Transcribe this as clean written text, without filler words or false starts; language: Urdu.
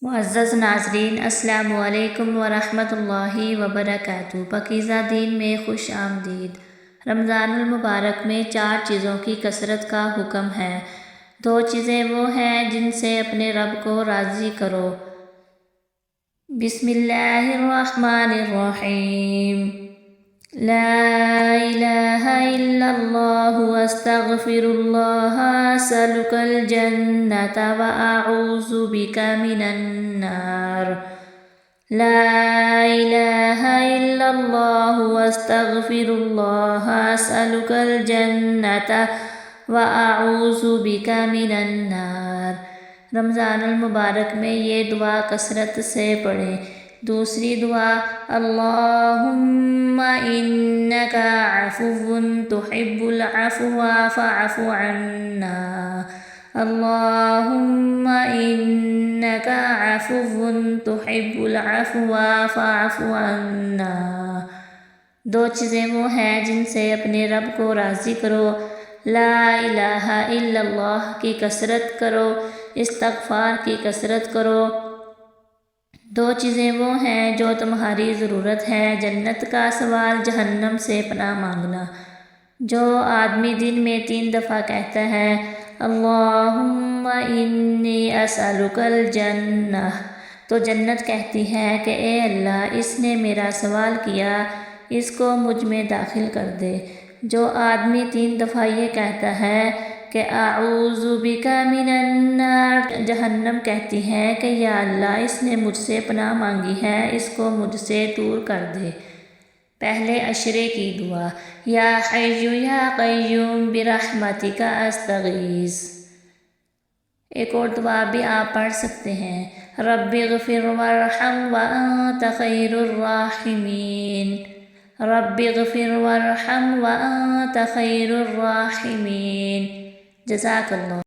معزز ناظرین، السلام علیکم ورحمۃ اللہ وبرکاتہ۔ پاکیزہ دین میں خوش آمدید۔ رمضان المبارک میں 4 چیزوں کی کثرت کا حکم ہے۔ 2 چیزیں وہ ہیں جن سے اپنے رب کو راضی کرو۔ بسم اللہ الرحمن الرحیم۔ لا الہ الا اللہ واستغفر اللہ اسألک الجنۃ واعوذ بک من النار۔ لا الہ الا اللہ واستغفر اللہ اسألک الجنۃ واعوذ بک من النار۔ رمضان المبارک میں یہ دعا کثرت سے پڑھیں۔ دوسری دعا، اللہم انک عفو تحب العفو فاعف عنا۔ اللہم انک عفو تحب العفو فاعف عنا۔ 2 چیزیں وہ ہیں جن سے اپنے رب کو راضی کرو۔ لا الہ الا اللہ کی کثرت کرو، استغفار کی کثرت کرو۔ 2 چیزیں وہ ہیں جو تمہاری ضرورت ہے، جنت کا سوال، جہنم سے پناہ مانگنا۔ جو آدمی دن میں 3 دفعہ کہتا ہے اللہم انی اسألک الجنہ، تو جنت کہتی ہے کہ اے اللہ، اس نے میرا سوال کیا، اس کو مجھ میں داخل کر دے۔ جو آدمی 3 دفعہ یہ کہتا ہے کہ اعوذ بک من النار، جہنم کہتی ہے کہ یا اللہ، اس نے مجھ سے پناہ مانگی ہے، اس کو مجھ سے دور کر دے۔ پہلے عشرے کی دعا، یا حی یا قیوم برحمتک استغیث۔ ایک اور دعا بھی آپ پڑھ سکتے ہیں، رب اغفر وارحم وانت خیر الراحمین۔ رب اغفر وارحم وانت خیر الراحمین۔ جزاک اللہ۔